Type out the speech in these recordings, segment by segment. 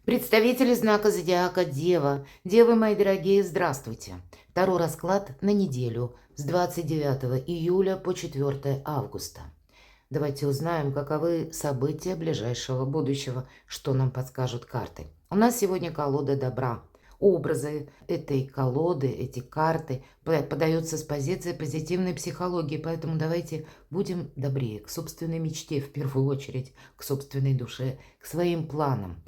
Представители знака зодиака Дева. Девы мои дорогие, здравствуйте. Второй расклад на неделю с 29 июля по 4 августа. Давайте узнаем, каковы события ближайшего будущего, что нам подскажут карты. У нас сегодня колода добра. Образы этой колоды, эти карты подаются с позиции позитивной психологии, поэтому давайте будем добрее к собственной мечте в первую очередь, к собственной душе, к своим планам.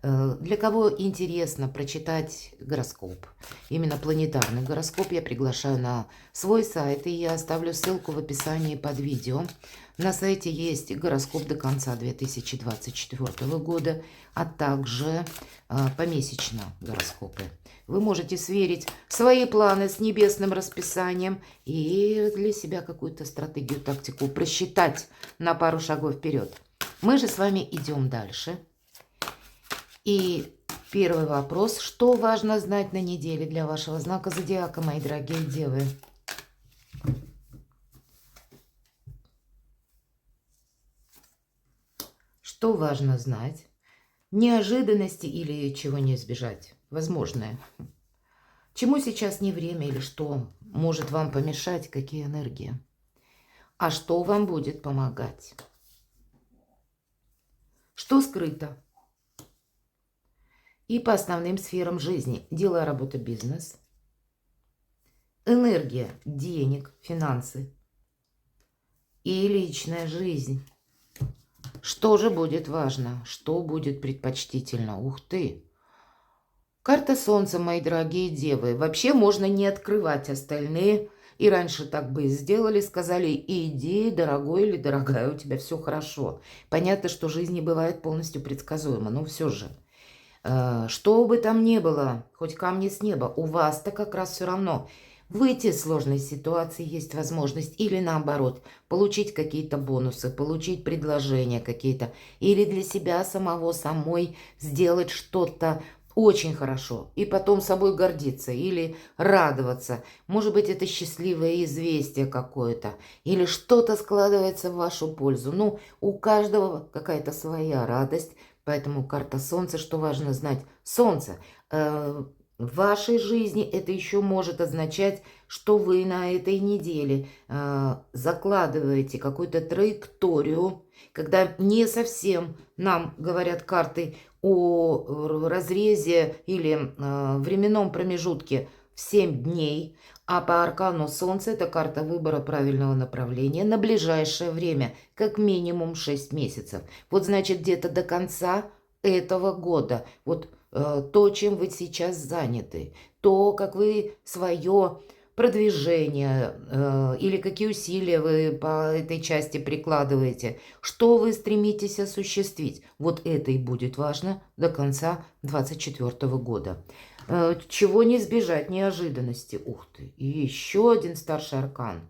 Для кого интересно прочитать гороскоп, именно планетарный гороскоп, я приглашаю на свой сайт, и я оставлю ссылку в описании под видео. На сайте есть гороскоп до конца 2024 года, а также помесячно гороскопы. Вы можете сверить свои планы с небесным расписанием и для себя какую-то стратегию, тактику просчитать на пару шагов вперед. Мы же с вами идем дальше. И первый вопрос. Что важно знать на неделе для вашего знака зодиака, мои дорогие девы? Что важно знать? Неожиданности или чего не избежать? Возможное. Чему сейчас не время или что может вам помешать? Какие энергии? А что вам будет помогать? Что скрыто? И по основным сферам жизни. Дело, работа, бизнес. Энергия, денег, финансы. И личная жизнь. Что же будет важно? Что будет предпочтительно? Ух ты! Карта Солнца, мои дорогие девы. Вообще можно не открывать остальные. И раньше так бы и сделали. Сказали, иди, дорогой или дорогая, у тебя все хорошо. Понятно, что жизнь не бывает полностью предсказуема, но все же. Что бы там ни было, хоть камни с неба, у вас-то как раз все равно. Выйти из сложной ситуации есть возможность, или наоборот, получить какие-то бонусы, получить предложения какие-то, или для себя самого, самой сделать что-то очень хорошо, и потом собой гордиться, или радоваться. Может быть, это счастливое известие какое-то, или что-то складывается в вашу пользу. Ну, у каждого какая-то своя радость. Поэтому карта Солнца, что важно знать? Солнце. В вашей жизни это еще может означать, что вы на этой неделе закладываете какую-то траекторию, когда не совсем нам говорят карты о разрезе или временном промежутке в 7 дней, а по аркану Солнца это карта выбора правильного направления на ближайшее время, как минимум 6 месяцев. Вот значит где-то до конца этого года. Вот то, чем вы сейчас заняты, то, как вы свое продвижение или какие усилия вы по этой части прикладываете, что вы стремитесь осуществить. Вот это и будет важно до конца 2024 года. Чего не избежать? Неожиданности. Ух ты. И еще один старший аркан.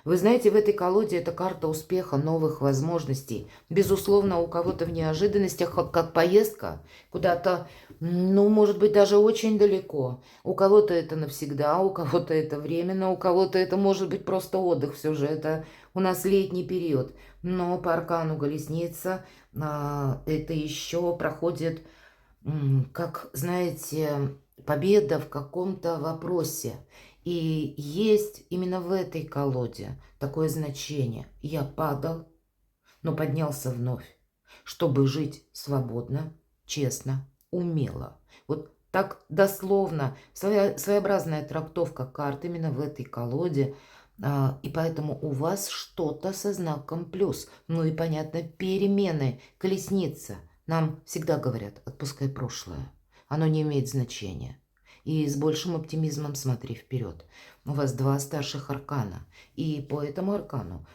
Вы знаете, в этой колоде это карта успеха, новых возможностей. Безусловно, у кого-то в неожиданностях, как поездка куда-то, ну, может быть, даже очень далеко. У кого-то это навсегда, у кого-то это временно, у кого-то это может быть просто отдых. Все же это у нас летний период. Но по аркану Колесница это еще проходит, как, знаете, победа в каком-то вопросе. И есть именно в этой колоде такое значение. Я падал, но поднялся вновь, чтобы жить свободно, честно, умело. Вот так дословно, своеобразная трактовка карт именно в этой колоде. И поэтому у вас что-то со знаком плюс. Ну и, понятно, перемены, колесница. Нам всегда говорят, отпускай прошлое. Оно не имеет значения. И с большим оптимизмом смотри вперед. У вас 2 старших аркана. И по этому аркану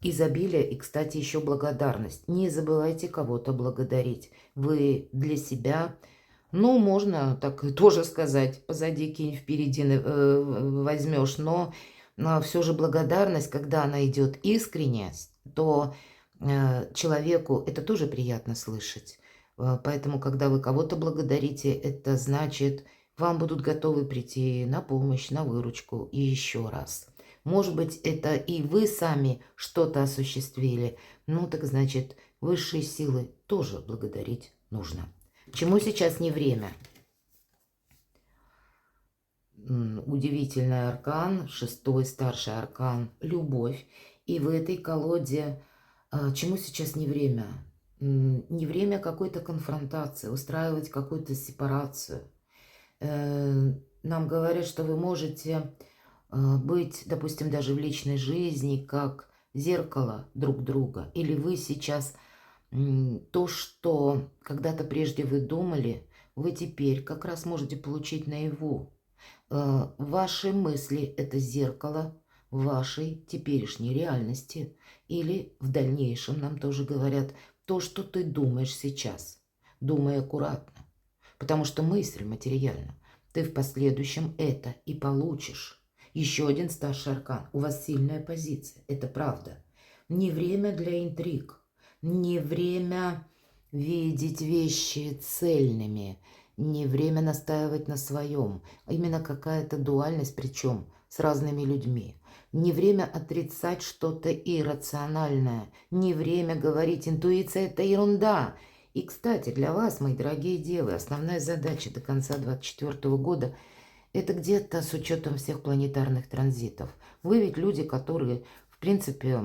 изобилие и, кстати, еще благодарность. Не забывайте кого-то благодарить. Вы для себя, ну, можно так тоже сказать, позади кинь, впереди возьмешь. Но все же благодарность, когда она идет искренне, то человеку это тоже приятно слышать. Поэтому, когда вы кого-то благодарите, это значит, вам будут готовы прийти на помощь, на выручку и еще раз. Может быть, это и вы сами что-то осуществили. Ну, так значит, высшие силы тоже благодарить нужно. Чему сейчас не время? Удивительный аркан, шестой старший аркан, любовь. И в этой колоде чему сейчас не время? Не время какой-то конфронтации, устраивать какую-то сепарацию. Нам говорят, что вы можете быть, допустим, даже в личной жизни, как зеркало друг друга. Или вы сейчас то, что когда-то прежде вы думали, вы теперь как раз можете получить наяву. Ваши мысли– это зеркало вашей теперешней реальности. Или в дальнейшем нам тоже говорят, то, что ты думаешь сейчас. Думай аккуратно, потому что мысль материальна. Ты в последующем это и получишь. Еще один старший аркан. У вас сильная позиция, это правда. Не время для интриг, не время видеть вещи цельными, не время настаивать на своем. Именно какая-то дуальность, причем с разными людьми. Не время отрицать что-то иррациональное. Не время говорить, интуиция – это ерунда. И, кстати, для вас, мои дорогие девы, основная задача до конца 2024 года – это где-то с учетом всех планетарных транзитов. Вы ведь люди, которые, в принципе,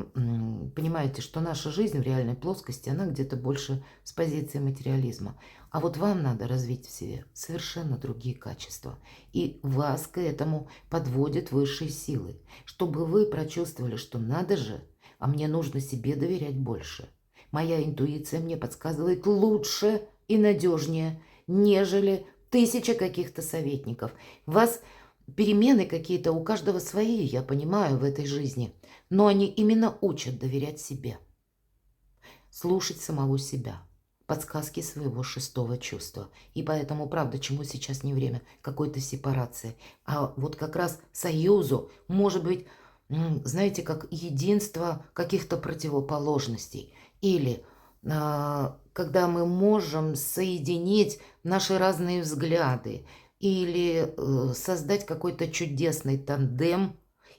понимаете, что наша жизнь в реальной плоскости, она где-то больше с позиции материализма. А вот вам надо развить в себе совершенно другие качества. И вас к этому подводят высшие силы, чтобы вы прочувствовали, что надо же, а мне нужно себе доверять больше. Моя интуиция мне подсказывает лучше и надежнее, нежели тысяча каких-то советников. У вас перемены какие-то, у каждого свои, я понимаю, в этой жизни. Но они именно учат доверять себе. Слушать самого себя. Подсказки своего шестого чувства. И поэтому, правда, чему сейчас не время? Какой-то сепарации. А вот как раз союзу, может быть, знаете, как единство каких-то противоположностей. Или когда мы можем соединить наши разные взгляды. Или создать какой-то чудесный тандем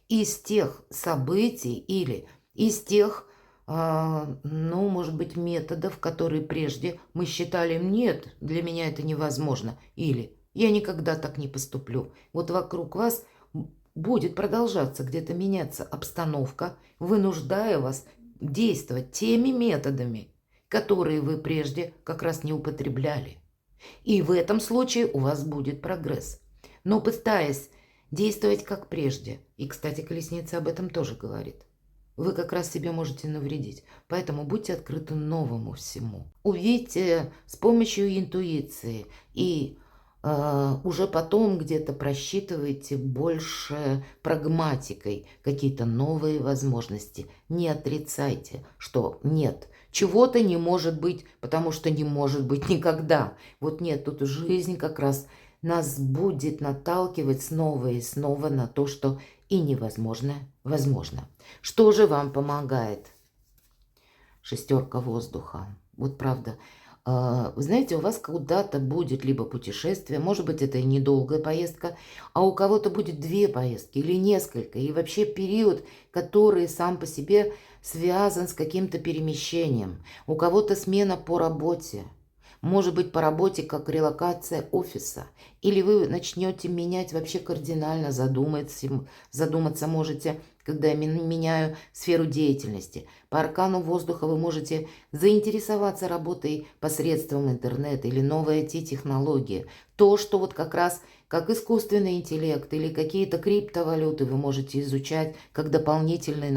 из тех событий или из тех, ну, может быть, методов, которые прежде мы считали, нет, для меня это невозможно. Или я никогда так не поступлю. Вот вокруг вас будет продолжаться где-то меняться обстановка, вынуждая вас действовать теми методами, которые вы прежде как раз не употребляли. И в этом случае у вас будет прогресс. Но пытаясь действовать как прежде, и, кстати, колесница об этом тоже говорит, вы как раз себе можете навредить. Поэтому будьте открыты новому всему. Увидьте с помощью интуиции и уже потом где-то просчитывайте больше прагматикой какие-то новые возможности. Не отрицайте, что нет, чего-то не может быть, потому что не может быть никогда. Вот нет, тут жизнь как раз нас будет наталкивать снова и снова на то, что и невозможное возможно. Что же вам помогает? Шестерка воздуха. Вот правда. Вы знаете, у вас куда-то будет либо путешествие, может быть, это и недолгая поездка, а у кого-то будет 2 поездки или несколько, и вообще период, который сам по себе связан с каким-то перемещением. У кого-то смена по работе, может быть, по работе как релокация офиса, или вы начнете менять вообще кардинально, задуматься можете, когда я меняю сферу деятельности. По аркану воздуха вы можете заинтересоваться работой посредством интернета или новой IT-технологии. То, что вот как раз как искусственный интеллект или какие-то криптовалюты вы можете изучать как дополнительный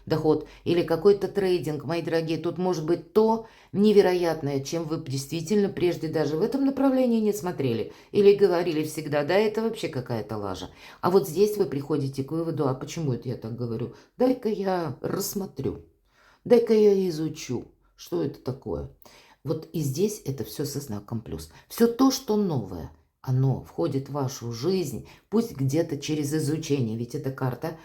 доход или какой-то трейдинг, мои дорогие. Тут может быть то невероятное, чем вы действительно прежде даже в этом направлении не смотрели или говорили всегда, да, это вообще какая-то лажа. А вот здесь вы приходите к выводу, а почему это я так говорю? Дай-ка я рассмотрю, дай-ка я изучу, что это такое. Вот и здесь это все со знаком плюс. Все то, что новое, оно входит в вашу жизнь, пусть где-то через изучение, ведь это карта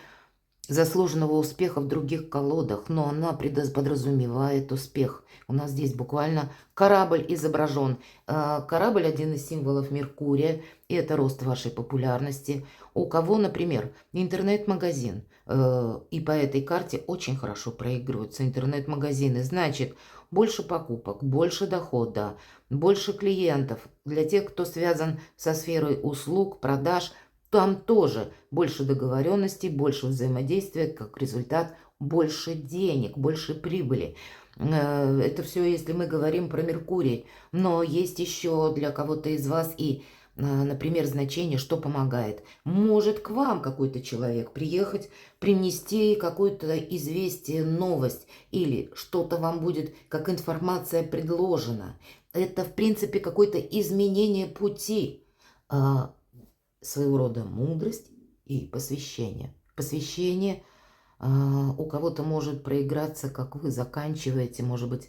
заслуженного успеха в других колодах, но она подразумевает успех. У нас здесь буквально корабль изображен. Корабль – один из символов Меркурия, и это рост вашей популярности. У кого, например, интернет-магазин, и по этой карте очень хорошо проигрываются интернет-магазины. Значит, больше покупок, больше дохода, больше клиентов. Для тех, кто связан со сферой услуг, продаж, там тоже больше договоренностей, больше взаимодействия, как результат больше денег, больше прибыли. Это все, если мы говорим про Меркурий. Но есть еще для кого-то из вас и, например, значение, что помогает. Может к вам какой-то человек приехать, принести какое-то известие, новость, или что-то вам будет как информация предложена. Это, в принципе, какое-то изменение пути, своего рода мудрость и посвящение. Посвящение у кого-то может проиграться, как вы заканчиваете, может быть,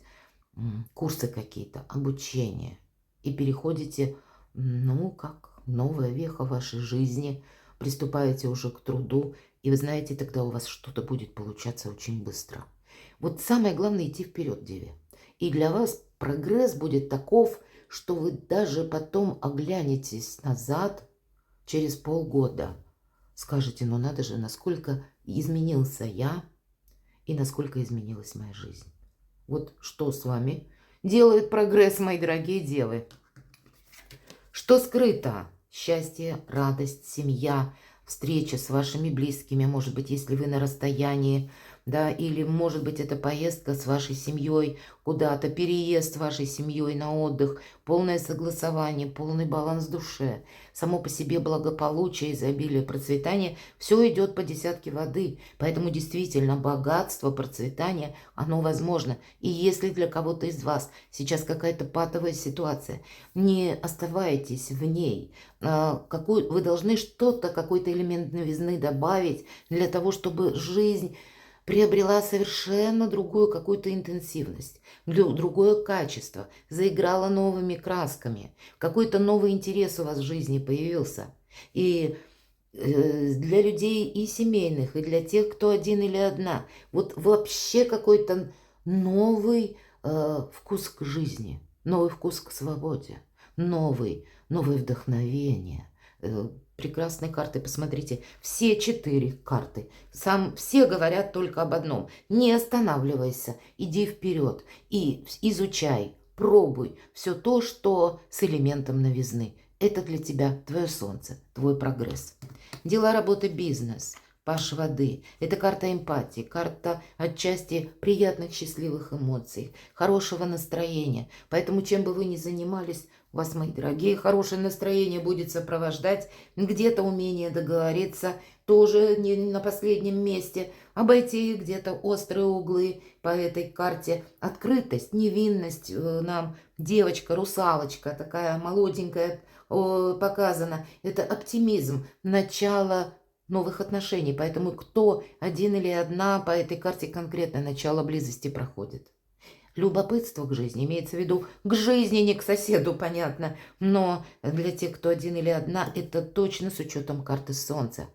курсы какие-то, обучение, и переходите, ну, как новая веха вашей жизни, приступаете уже к труду, и вы знаете, тогда у вас что-то будет получаться очень быстро. Вот самое главное идти вперед, Деве. И для вас прогресс будет таков, что вы даже потом оглянетесь назад через полгода. Скажете, ну надо же, насколько изменился я и насколько изменилась моя жизнь. Вот что с вами делает прогресс, мои дорогие девы. Что скрыто? Счастье, радость, семья, встреча с вашими близкими, может быть, если вы на расстоянии, да, или, может быть, это поездка с вашей семьей куда-то, переезд с вашей семьей на отдых, полное согласование, полный баланс в душе, само по себе благополучие, изобилие, процветание, все идет по десятке воды, поэтому действительно богатство, процветание, оно возможно. И если для кого-то из вас сейчас какая-то патовая ситуация, не оставайтесь в ней, вы должны что-то, какой-то элемент новизны добавить для того, чтобы жизнь приобрела совершенно другую какую-то интенсивность, другое качество, заиграла новыми красками, какой-то новый интерес у вас в жизни появился. И для людей и семейных, и для тех, кто один или одна, вот вообще какой-то новый вкус к жизни, новый вкус к свободе, новое вдохновение. Прекрасные карты, посмотрите, все 4 карты. Все говорят только об одном. Не останавливайся, иди вперед и изучай, пробуй все то, что с элементом новизны. Это для тебя твое солнце, твой прогресс. Дела, работа, бизнес. Паш воды. Это карта эмпатии, карта отчасти приятных, счастливых эмоций, хорошего настроения. Поэтому, чем бы вы ни занимались, вас, мои дорогие, хорошее настроение будет сопровождать, где-то умение договориться, тоже не на последнем месте, обойти где-то острые углы по этой карте, открытость, невинность нам, девочка, русалочка, такая молоденькая показана, это оптимизм, начало новых отношений, поэтому кто один или одна по этой карте конкретно начало близости проходит. Любопытство к жизни, имеется в виду к жизни, не к соседу, понятно. Но для тех, кто один или одна, это точно с учетом карты Солнца.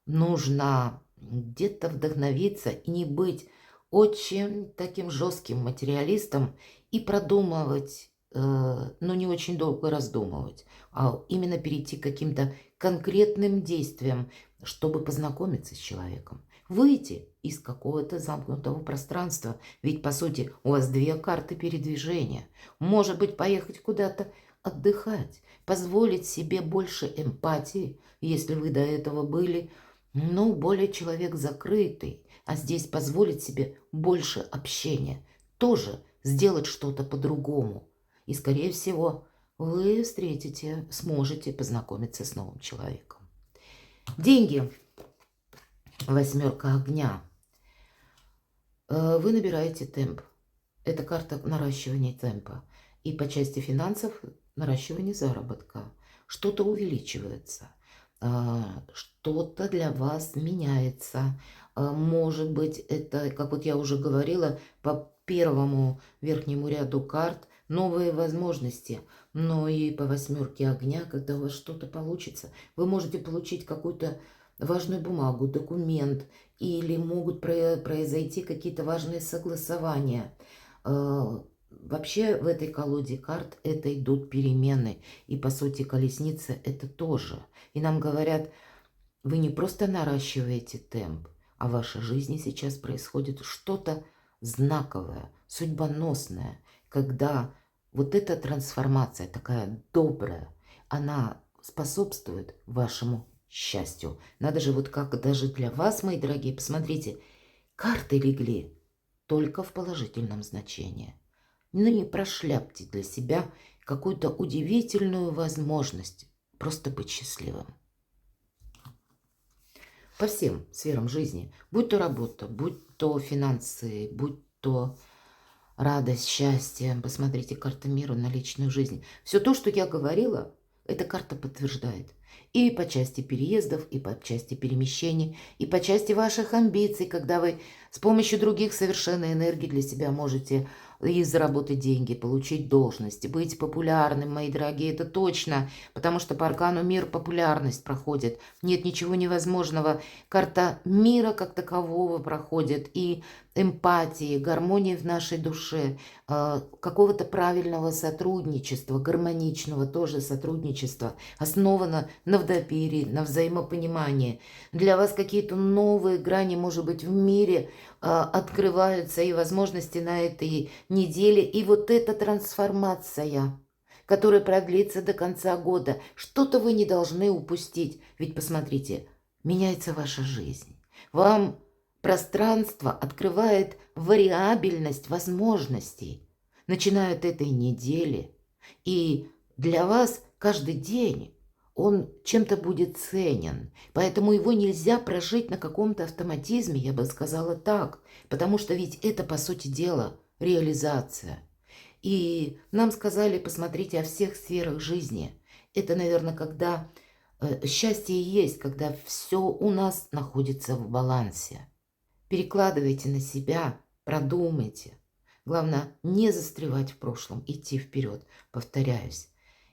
Нужно где-то вдохновиться и не быть очень таким жестким материалистом и продумывать, но не очень долго раздумывать, а именно перейти к каким-то конкретным действиям, чтобы познакомиться с человеком. Выйти из какого-то замкнутого пространства. Ведь, по сути, у вас 2 карты передвижения. Может быть, поехать куда-то отдыхать, позволить себе больше эмпатии, если вы до этого были, ну, более человек закрытый. А здесь позволить себе больше общения. Тоже сделать что-то по-другому. И, скорее всего, вы сможете познакомиться с новым человеком. Деньги. 8 огня. Вы набираете темп. Это карта наращивания темпа. И по части финансов наращивание заработка. Что-то увеличивается. Что-то для вас меняется. Может быть, это, как вот я уже говорила, по первому верхнему ряду карт новые возможности. Но и по 8 огня, когда у вас что-то получится, вы можете получить какую-то важную бумагу, документ, или могут произойти какие-то важные согласования. Вообще в этой колоде карт это идут перемены. И по сути колесница это тоже. И нам говорят, вы не просто наращиваете темп, а в вашей жизни сейчас происходит что-то знаковое, судьбоносное, когда вот эта трансформация такая добрая, она способствует вашему счастью. Надо же, вот как даже для вас, мои дорогие, посмотрите, карты легли только в положительном значении. Но не прошляпьте для себя какую-то удивительную возможность просто быть счастливым. По всем сферам жизни, будь то работа, будь то финансы, будь то радость, счастье. Посмотрите, карта мира на личную жизнь. Все то, что я говорила, эта карта подтверждает. И по части переездов, и по части перемещений, и по части ваших амбиций, когда вы с помощью других совершенно энергий для себя можете и заработать деньги, получить должность, быть популярным, мои дорогие, это точно, потому что по аркану мир популярность проходит. Нет ничего невозможного. Карта мира как такового проходит, и эмпатии, гармонии в нашей душе, какого-то правильного сотрудничества, гармоничного тоже сотрудничества, основано на доверии, на взаимопонимании. Для вас какие-то новые грани, может быть, в мире открываются и возможности на этой неделе. И вот эта трансформация, которая продлится до конца года, что-то вы не должны упустить. Ведь посмотрите, меняется ваша жизнь. Вам пространство открывает вариабельность возможностей, начиная от этой недели. И для вас каждый день он чем-то будет ценен. Поэтому его нельзя прожить на каком-то автоматизме, я бы сказала так. Потому что ведь это, по сути дела, реализация. И нам сказали, посмотрите о всех сферах жизни. Это, наверное, когда счастье есть, когда все у нас находится в балансе. Перекладывайте на себя, продумайте. Главное, не застревать в прошлом, идти вперед, повторяюсь.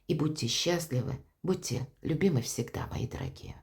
И будьте счастливы, будьте любимы всегда, мои дорогие.